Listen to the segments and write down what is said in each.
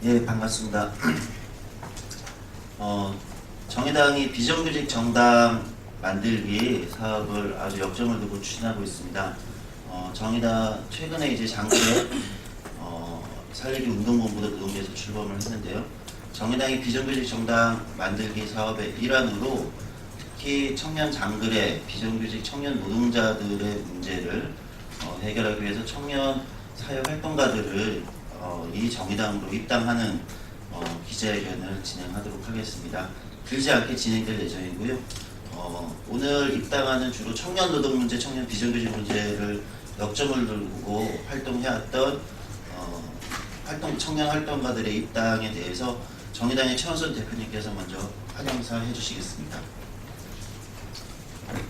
예, 반갑습니다. 정의당이 비정규직 정당 만들기 사업을 아주 역점을 두고 추진하고 있습니다. 정의당 최근에 이제 장거에 살리기 운동본부도 노동계에서 출범을 했는데요. 정의당이 비정규직 정당 만들기 사업의 일환으로 특히 청년 장거래 비정규직 청년 노동자들의 문제를 해결하기 위해서 청년 사회활동가들을 이 정의당으로 입당하는 기자회견을 진행하도록 하겠습니다. 길지 않게 진행될 예정이고요. 오늘 입당하는 주로 청년 노동 문제, 청년 비정규직 문제를 역점을 두고 활동해왔던 청년 활동가들의 입당에 대해서 정의당의 최원선 대표님께서 먼저 환영사 해주시겠습니다.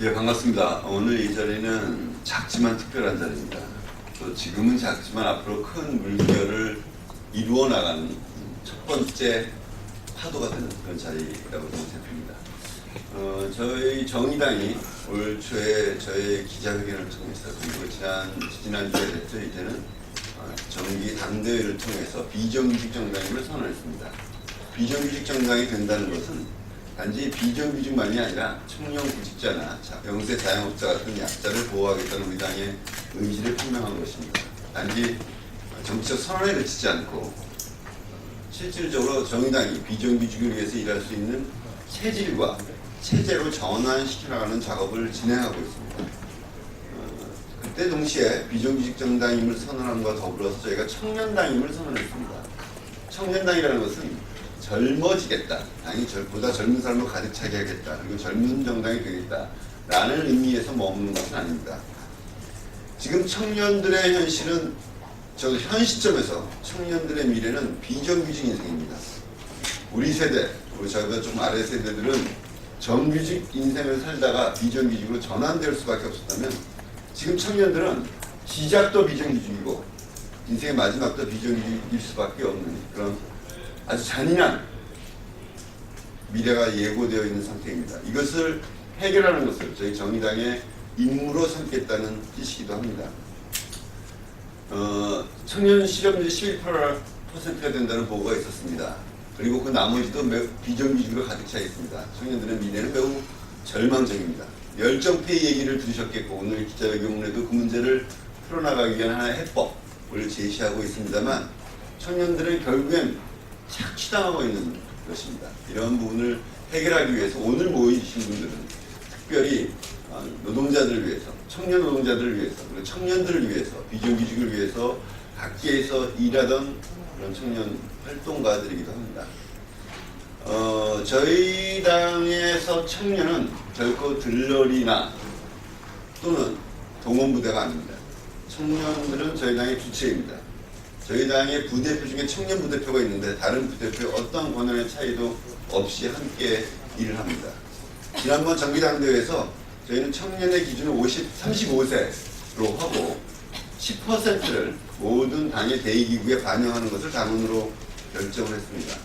예, 반갑습니다. 오늘 이 자리는 작지만 특별한 자리입니다. 또 지금은 작지만 앞으로 큰 물결을 이루어 나가는 첫 번째 파도가 되는 그런 자리라고 생각합니다. 저희 정의당이 올 초에 저희 기자회견을 통해서 그리고 지난주에 됐죠. 이제는 정기 당대회를 통해서 비정규직 정당임을 선언했습니다. 비정규직 정당이 된다는 것은 단지 비정규직만이 아니라 청년 구직자나 영세 자영업자 같은 약자를 보호하겠다는 우리 당의 의지를 표명한 것입니다. 단지 정치적 선언에 그치지 않고 실질적으로 정의당이 비정규직을 위해서 일할 수 있는 체질과 체제로 전환시켜 나가는 작업을 진행하고 있습니다. 그때 동시에 비정규직 정당임을 선언함과 더불어서 저희가 청년당임을 선언했습니다. 청년당이라는 것은 젊어지겠다, 당이 보다 젊은 사람으로 가득 차게 하겠다, 그리고 젊은 정당이 되겠다 라는 의미에서 머무는 것은 아닙니다. 지금 청년들의 현실은 현 시점에서 청년들의 미래는 비정규직 인생입니다. 우리 세대, 그리고 저희보다 좀 아래 세대들은 정규직 인생을 살다가 비정규직으로 전환될 수밖에 없었다면 지금 청년들은 시작도 비정규직이고 인생의 마지막도 비정규직일 수밖에 없는 그런 아주 잔인한 미래가 예고되어 있는 상태입니다. 이것을 해결하는 것을 저희 정의당의 임무로 삼겠다는 뜻이기도 합니다. 청년 실업률이 11%가 된다는 보고가 있었습니다. 그리고 그 나머지도 매우 비정규직으로 가득 차 있습니다. 청년들의 미래는 매우 절망적입니다. 열정페이 얘기를 들으셨겠고 오늘 기자회견에도 그 문제를 풀어나가기 위한 하나의 해법을 제시하고 있습니다만 청년들은 결국엔 착취당하고 있는 것입니다. 이런 부분을 해결하기 위해서 오늘 모이신 분들은 특별히 노동자들을 위해서, 청년 노동자들을 위해서, 그리고 청년들을 위해서, 비정규직을 위해서 각계에서 일하던 그런 청년 활동가들이기도 합니다. 저희 당에서 청년은 결코 들러리나 또는 동원부대가 아닙니다. 청년들은 저희 당의 주체입니다. 저희 당의 부대표 중에 청년 부대표가 있는데 다른 부대표 어떤 권한의 차이도 없이 함께 일을 합니다. 지난번 정기당대회에서 저희는 청년의 기준을 35세로 하고 10%를 모든 당의 대의기구에 반영하는 것을 당원으로 결정을 했습니다.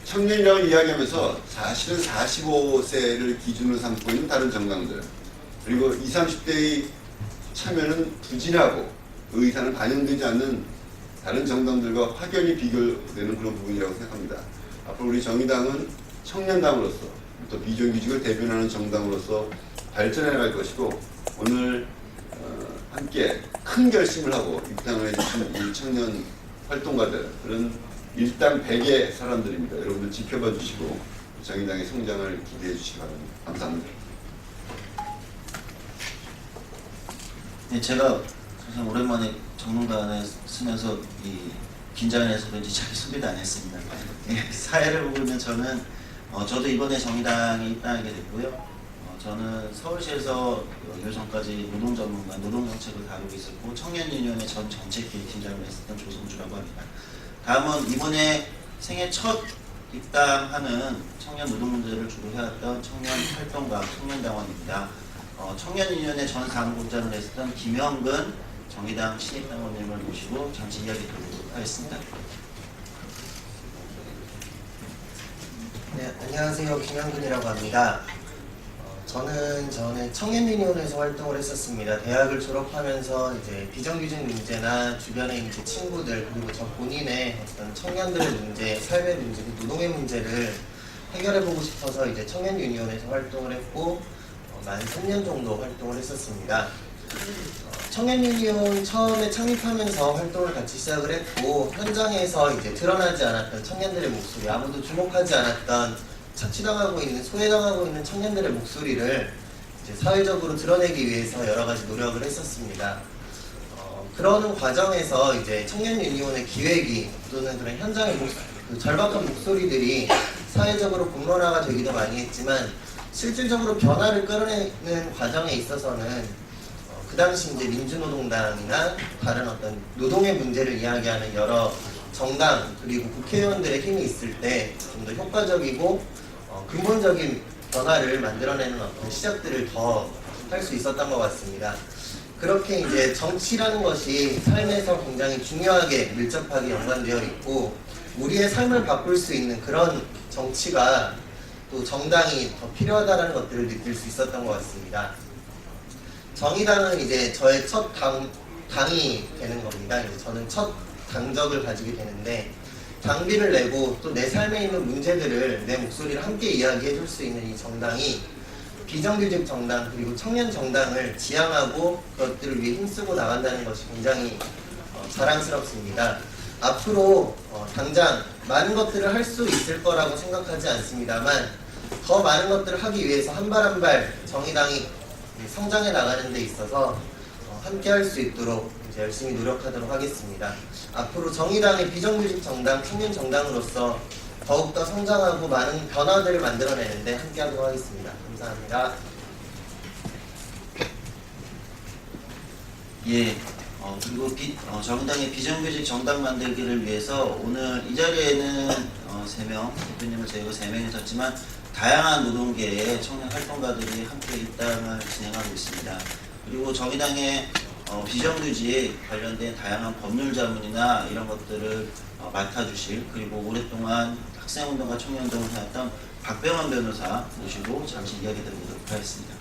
청년이라고 이야기하면서 사실은 45세를 기준으로 삼고 있는 다른 정당들 그리고 20, 30대의 참여는 부진하고 의사는 반영되지 않는 다른 정당들과 확연히 비교되는 그런 부분이라고 생각합니다. 앞으로 우리 정의당은 청년당으로서 또 비정규직을 대변하는 정당으로서 발전해 나갈 것이고 오늘 함께 큰 결심을 하고 입당을 해주신 이 청년 활동가들 그런 일당 100의 사람들입니다. 여러분들 지켜봐 주시고 정의당의 성장을 기대해 주시기 바랍니다. 감사합니다. 네, 제가 사실 오랜만에 정론단에 쓰면서 긴장해서 그런지 자기 소개도 안 했습니다. 사회를 보면 저도 이번에 정의당에 입당하게 됐고요. 저는 서울시에서 얼마 전까지 노동전문가, 노동정책을 다루고 있었고 청년유니온의 전 정책위 팀장을 했었던 조성주라고 합니다. 다음은 이번에 생애 첫 입당하는 청년 노동 문제를 주로 해왔던 청년 활동가, 청년당원입니다. 청년유니온의 전 사무국장을 했었던 김영근 정의당 신입당원님을 모시고 잠시 이야기 드리도록 하겠습니다. 네, 안녕하세요. 김영근이라고 합니다. 저는 전에 청년유니온에서 활동을 했었습니다. 대학을 졸업하면서 이제 비정규직 문제나 주변에 이제 친구들 그리고 저 본인의 어떤 청년들의 문제, 삶의 문제, 노동의 문제를 해결해보고 싶어서 이제 청년유니온에서 활동을 했고 만 3년 정도 활동을 했었습니다. 청년유니온 처음에 창립하면서 활동을 같이 시작을 했고 현장에서 이제 드러나지 않았던 청년들의 목소리, 아무도 주목하지 않았던 착취당하고 있는, 소외당하고 있는 청년들의 목소리를 이제 사회적으로 드러내기 위해서 여러 가지 노력을 했었습니다. 그러는 과정에서 이제 청년유니온의 기획이 또는 그런 현장의 그 절박한 목소리들이 사회적으로 공론화가 되기도 많이 했지만 실질적으로 변화를 끌어내는 과정에 있어서는 그 당시 이제 민주노동당이나 다른 어떤 노동의 문제를 이야기하는 여러 정당 그리고 국회의원들의 힘이 있을 때 좀 더 효과적이고 근본적인 변화를 만들어내는 어떤 시작들을 더 할 수 있었던 것 같습니다. 그렇게 이제 정치라는 것이 삶에서 굉장히 중요하게 밀접하게 연관되어 있고 우리의 삶을 바꿀 수 있는 그런 정치가 또 정당이 더 필요하다는 것들을 느낄 수 있었던 것 같습니다. 정의당은 이제 저의 첫 당이 되는 겁니다. 이제 저는 첫 당적을 가지게 되는데 당비를 내고 또 내 삶에 있는 문제들을 내 목소리를 함께 이야기해 줄 수 있는 이 정당이 비정규직 정당 그리고 청년 정당을 지향하고 그것들을 위해 힘쓰고 나간다는 것이 굉장히 자랑스럽습니다. 앞으로 당장 많은 것들을 할 수 있을 거라고 생각하지 않습니다만 더 많은 것들을 하기 위해서 한 발 한 발 정의당이 성장해 나가는 데 있어서 함께 할 수 있도록 이제 열심히 노력하도록 하겠습니다. 앞으로 정의당의 비정규직 정당, 청년 정당으로서 더욱더 성장하고 많은 변화들을 만들어내는데 함께 하도록 하겠습니다. 감사합니다. 예, 그리고 정의당의 비정규직 정당 만들기를 위해서 오늘 이 자리에는 3명, 대표님을 제외고 3명이 섰지만 다양한 노동계의 청년 활동가들이 함께 입당을 진행하고 있습니다. 그리고 정의당의 비정규직 관련된 다양한 법률 자문이나 이런 것들을 맡아주실 그리고 오랫동안 학생운동과 청년운동을 해왔던 박병환 변호사 모시고 잠시 이야기 드리도록 하겠습니다.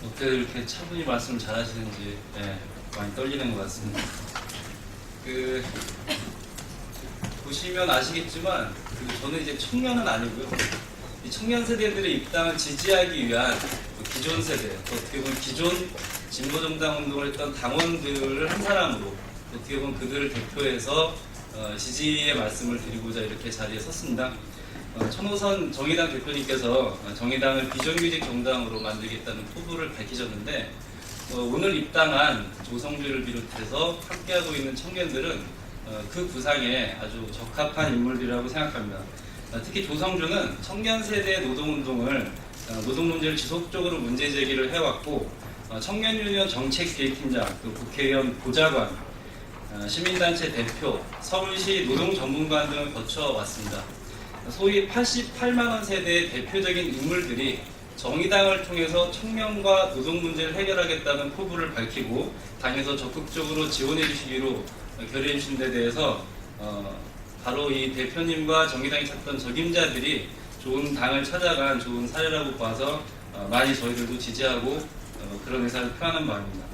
어떻게 이렇게 차분히 말씀을 잘하시는지 많이 떨리는 것 같습니다. 보시면 아시겠지만 저는 이제 청년은 아니고요. 이 청년 세대들의 입당을 지지하기 위한 기존 세대, 어떻게 보면 기존 진보정당 운동을 했던 당원들을 한 사람으로 어떻게 보면 그들을 대표해서 지지의 말씀을 드리고자 이렇게 자리에 섰습니다. 천호선 정의당 대표님께서 정의당을 비정규직 정당으로 만들겠다는 포부를 밝히셨는데 오늘 입당한 조성주를 비롯해서 함께하고 있는 청년들은 그 구상에 아주 적합한 인물들이라고 생각합니다. 특히 조성주는 청년 세대의 노동운동을 노동 문제를 지속적으로 문제 제기를 해왔고 청년유니온 정책기획팀장, 또 국회의원 보좌관, 시민단체 대표, 서울시 노동전문관 등을 거쳐왔습니다. 소위 88만원 세대의 대표적인 인물들이 정의당을 통해서 청년과 노동 문제를 해결하겠다는 포부를 밝히고 당에서 적극적으로 지원해 주시기로 결의해 주신 데 대해서 바로 이 대표님과 정의당이 찾던 적임자들이 좋은 당을 찾아간 좋은 사례라고 봐서 많이 저희들도 지지하고 그런 의사를 표하는 바입니다.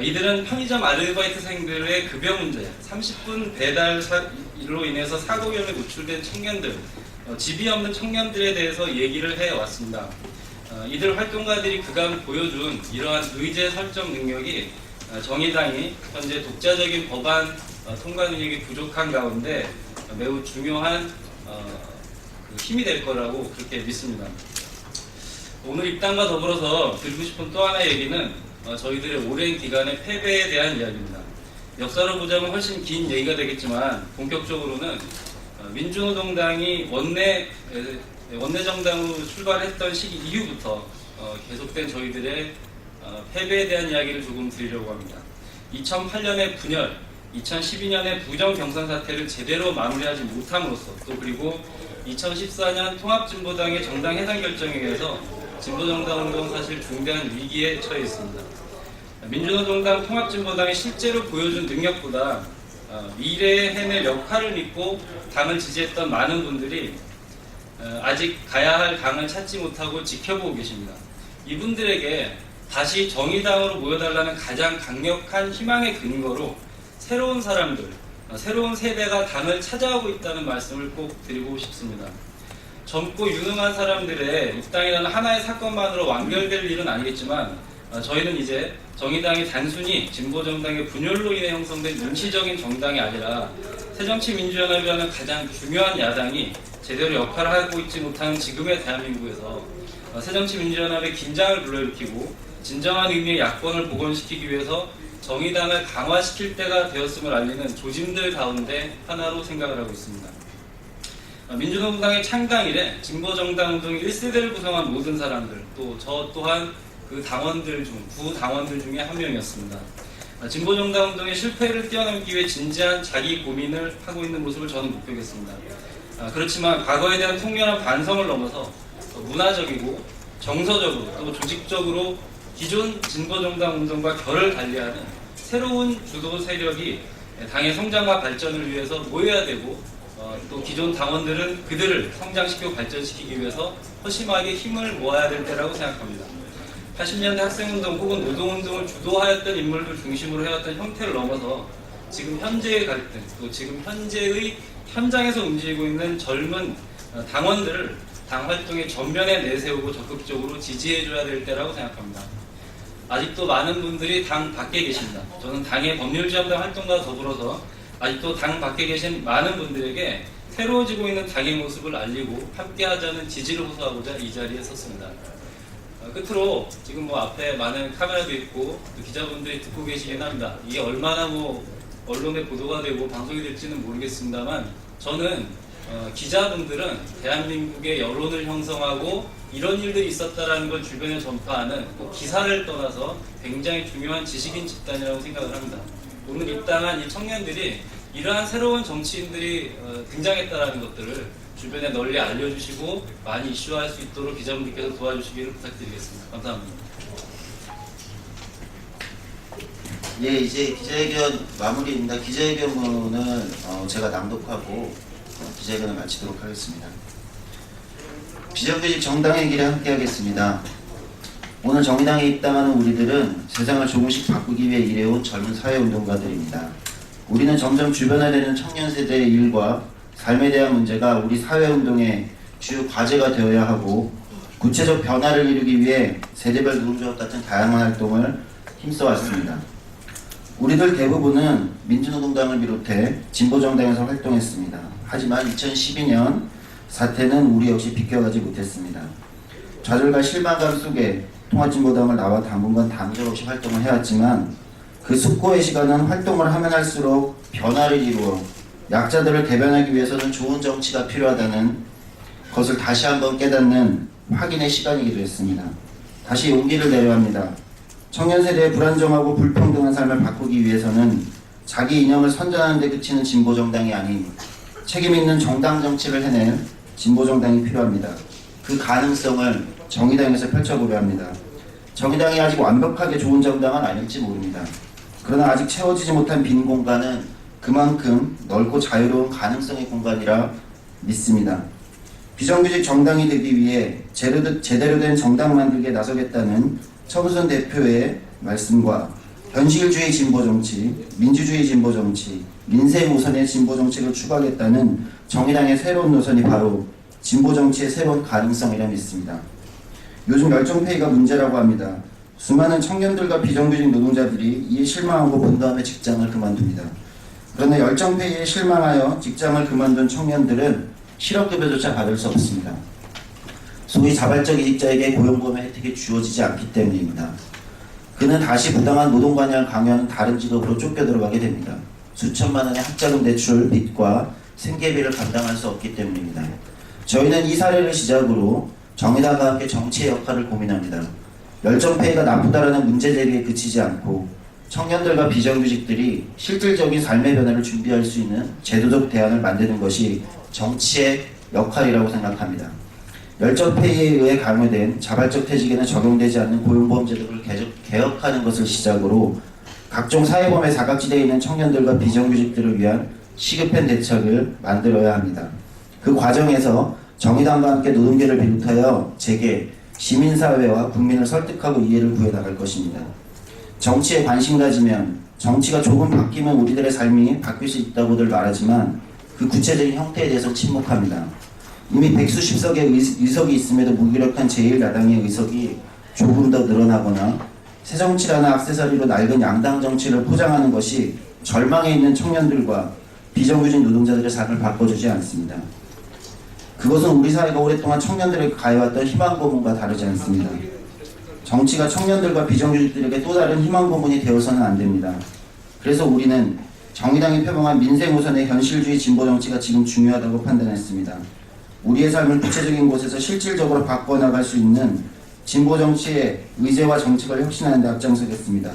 이들은 편의점 아르바이트생들의 급여 문제, 30분 배달로 인해서 사고 위험에 노출된 청년들, 집이 없는 청년들에 대해서 얘기를 해왔습니다. 이들 활동가들이 그간 보여준 이러한 의제 설정 능력이 정의당이 현재 독자적인 법안 통과 능력이 부족한 가운데 매우 중요한 힘이 될 거라고 그렇게 믿습니다. 오늘 입당과 더불어서 드리고 싶은 또 하나의 얘기는 저희들의 오랜 기간의 패배에 대한 이야기입니다. 역사로 보자면 훨씬 긴 얘기가 되겠지만 본격적으로는 민주노동당이 원내정당으로 출발했던 시기 이후부터 계속된 저희들의 패배에 대한 이야기를 조금 드리려고 합니다. 2008년의 분열, 2012년의 부정 경선 사태를 제대로 마무리하지 못함으로써 또 그리고 2014년 통합진보당의 정당 해산 결정에 의해서 진보정당 운동 사실 중대한 위기에 처해 있습니다. 민주노동당 통합진보당이 실제로 보여준 능력보다 미래에 해낼 역할을 믿고 당을 지지했던 많은 분들이 아직 가야 할 당을 찾지 못하고 지켜보고 계십니다. 이분들에게 다시 정의당으로 모여달라는 가장 강력한 희망의 근거로 새로운 사람들, 새로운 세대가 당을 찾아오고 있다는 말씀을 꼭 드리고 싶습니다. 젊고 유능한 사람들의 입당이라는 하나의 사건만으로 완결될 일은 아니겠지만 저희는 이제 정의당이 단순히 진보정당의 분열로 인해 형성된 임시적인 정당이 아니라 새정치민주연합이라는 가장 중요한 야당이 제대로 역할을 하고 있지 못하는 지금의 대한민국에서 새정치민주연합의 긴장을 불러일으키고 진정한 의미의 야권을 복원시키기 위해서 정의당을 강화시킬 때가 되었음을 알리는 조짐들 가운데 하나로 생각을 하고 있습니다. 민주노동당의 창당 이래 진보정당 운동의 1세대를 구성한 모든 사람들, 또 저 또한 그 당원들 중, 부당원들 중에 한 명이었습니다. 진보정당 운동의 실패를 뛰어넘기 위해 진지한 자기 고민을 하고 있는 모습을 저는 목격했습니다. 그렇지만 과거에 대한 통렬한 반성을 넘어서 문화적이고 정서적으로 또 조직적으로 기존 진보정당 운동과 결을 달리하는 새로운 주도 세력이 당의 성장과 발전을 위해서 모여야 되고 또 기존 당원들은 그들을 성장시키고 발전시키기 위해서 허심하게 힘을 모아야 될 때라고 생각합니다. 80년대 학생운동 혹은 노동운동을 주도하였던 인물들 중심으로 해왔던 형태를 넘어서 지금 현재의 갈등, 또 지금 현재의 현장에서 움직이고 있는 젊은 당원들을 당 활동의 전면에 내세우고 적극적으로 지지해줘야 될 때라고 생각합니다. 아직도 많은 분들이 당 밖에 계십니다. 저는 당의 법률지원단 활동과 더불어서 아직도 당 밖에 계신 많은 분들에게 새로워지고 있는 당의 모습을 알리고 함께하자는 지지를 호소하고자 이 자리에 섰습니다. 끝으로 지금 앞에 많은 카메라도 있고 또 기자분들이 듣고 계시긴 합니다. 이게 얼마나 언론에 보도가 되고 방송이 될지는 모르겠습니다만 저는 기자분들은 대한민국의 여론을 형성하고 이런 일들이 있었다라는 걸 주변에 전파하는 꼭 기사를 떠나서 굉장히 중요한 지식인 집단이라고 생각을 합니다. 오늘 입당한 이 청년들이 이러한 새로운 정치인들이 등장했다라는 것들을 주변에 널리 알려주시고 많이 이슈화할 수 있도록 기자분들께서 도와주시기를 부탁드리겠습니다. 감사합니다. 예, 이제 기자회견 마무리입니다. 기자회견문은 제가 낭독하고 기자회견을 마치도록 하겠습니다. 비정규직 정당의 길에 함께하겠습니다. 오늘 정의당에 입당하는 우리들은 세상을 조금씩 바꾸기 위해 일해온 젊은 사회운동가들입니다. 우리는 점점 주변화되는 청년 세대의 일과 삶에 대한 문제가 우리 사회운동의 주요 과제가 되어야 하고 구체적 변화를 이루기 위해 세대별 노동조합 같은 다양한 활동을 힘써왔습니다. 우리들 대부분은 민주노동당을 비롯해 진보정당에서 활동했습니다. 하지만 2012년 사태는 우리 역시 비껴가지 못했습니다. 좌절과 실망감 속에 통합진보당을 나와 당분간 단절 없이 활동을 해왔지만 그 숙고의 시간은 활동을 하면 할수록 변화를 이루어 약자들을 대변하기 위해서는 좋은 정치가 필요하다는 것을 다시 한번 깨닫는 확인의 시간이기도 했습니다. 다시 용기를 내려 합니다. 청년 세대의 불안정하고 불평등한 삶을 바꾸기 위해서는 자기 이념을 선전하는 데 그치는 진보정당이 아닌 책임 있는 정당 정치를 해낼 진보정당이 필요합니다. 그 가능성을 정의당에서 펼쳐보려 합니다. 정의당이 아직 완벽하게 좋은 정당은 아닐지 모릅니다. 그러나 아직 채워지지 못한 빈 공간은 그만큼 넓고 자유로운 가능성의 공간이라 믿습니다. 비정규직 정당이 되기 위해 제대로 된 정당 만들기에 나서겠다는 청순 대표의 말씀과 현실주의 진보정치, 민주주의 진보정치, 민생 우선의 진보정치를 추구하겠다는 정의당의 새로운 노선이 바로 진보정치의 새로운 가능성이라 믿습니다. 요즘 열정페이가 문제라고 합니다. 수많은 청년들과 비정규직 노동자들이 이에 실망하고 본 다음에 직장을 그만둡니다. 그러나 열정페이에 실망하여 직장을 그만둔 청년들은 실업급여조차 받을 수 없습니다. 소위 자발적 이직자에게 고용보험의 혜택이 주어지지 않기 때문입니다. 그는 다시 부당한 노동관여를 강요하는 다른 직업으로 쫓겨 들어가게 됩니다. 수천만 원의 학자금 대출, 빚과 생계비를 감당할 수 없기 때문입니다. 저희는 이 사례를 시작으로 정의당과 함께 정치의 역할을 고민합니다. 열정페이가 나쁘다라는 문제 제기에 그치지 않고 청년들과 비정규직들이 실질적인 삶의 변화를 준비할 수 있는 제도적 대안을 만드는 것이 정치의 역할이라고 생각합니다. 열정페이에 의해 강요된 자발적 퇴직에는 적용되지 않는 고용보험 제도를 개혁하는 것을 시작으로 각종 사회범의 사각지대에 있는 청년들과 비정규직들을 위한 시급한 대책을 만들어야 합니다. 그 과정에서 정의당과 함께 노동계를 비롯하여 재계, 시민사회와 국민을 설득하고 이해를 구해 나갈 것입니다. 정치에 관심 가지면 정치가 조금 바뀌면 우리들의 삶이 바뀔 수 있다고들 말하지만 그 구체적인 형태에 대해서 침묵합니다. 이미 백수십석의 의석이 있음에도 무기력한 제1야당의 의석이 조금 더 늘어나거나 새정치라는 액세서리로 낡은 양당 정치를 포장하는 것이 절망에 있는 청년들과 비정규직 노동자들의 삶을 바꿔주지 않습니다. 그것은 우리 사회가 오랫동안 청년들에게 가해왔던 희망 고문과 다르지 않습니다. 정치가 청년들과 비정규직들에게 또 다른 희망 고문이 되어서는 안 됩니다. 그래서 우리는 정의당이 표방한 민생 우선의 현실주의 진보 정치가 지금 중요하다고 판단했습니다. 우리의 삶을 구체적인 곳에서 실질적으로 바꿔나갈 수 있는 진보 정치의 의제와 정책을 혁신하는 데 앞장서겠습니다.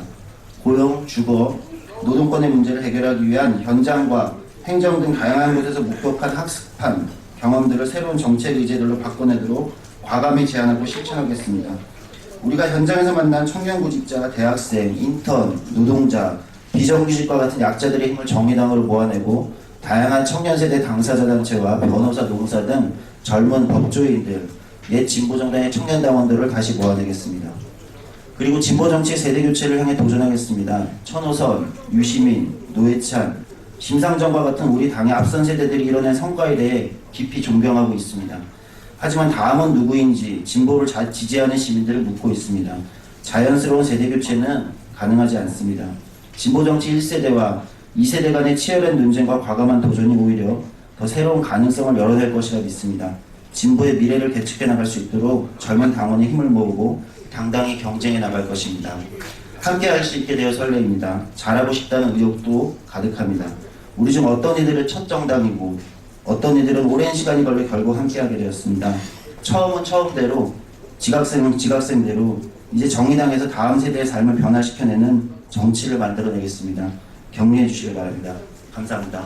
고용, 주거, 노동권의 문제를 해결하기 위한 현장과 행정 등 다양한 곳에서 목격한 학습한 경험들을 새로운 정책 의제들로 바꿔내도록 과감히 제안하고 실천하겠습니다. 우리가 현장에서 만난 청년 구직자, 대학생, 인턴, 노동자, 비정규직과 같은 약자들의 힘을 정의당으로 모아내고 다양한 청년세대 당사자단체와 변호사, 노무사 등 젊은 법조인들, 옛 진보정당의 청년당원들을 다시 모아내겠습니다. 그리고 진보정치의 세대교체를 향해 도전하겠습니다. 천호선, 유시민, 노회찬, 심상정과 같은 우리 당의 앞선 세대들이 이뤄낸 성과에 대해 깊이 존경하고 있습니다. 하지만 다음은 누구인지 진보를 지지하는 시민들을 묻고 있습니다. 자연스러운 세대교체는 가능하지 않습니다. 진보정치 1세대와 2세대 간의 치열한 논쟁과 과감한 도전이 오히려 더 새로운 가능성을 열어낼 것이라 믿습니다. 진보의 미래를 개척해 나갈 수 있도록 젊은 당원의 힘을 모으고 당당히 경쟁해 나갈 것입니다. 함께 할 수 있게 되어 설레입니다. 잘하고 싶다는 의욕도 가득합니다. 우리 중 어떤 이들은 첫 정당이고 어떤 이들은 오랜 시간이 걸려 결국 함께하게 되었습니다. 처음은 처음대로, 지각생은 지각생대로 이제 정의당에서 다음 세대의 삶을 변화시켜내는 정치를 만들어내겠습니다. 격려해 주시기 바랍니다. 감사합니다.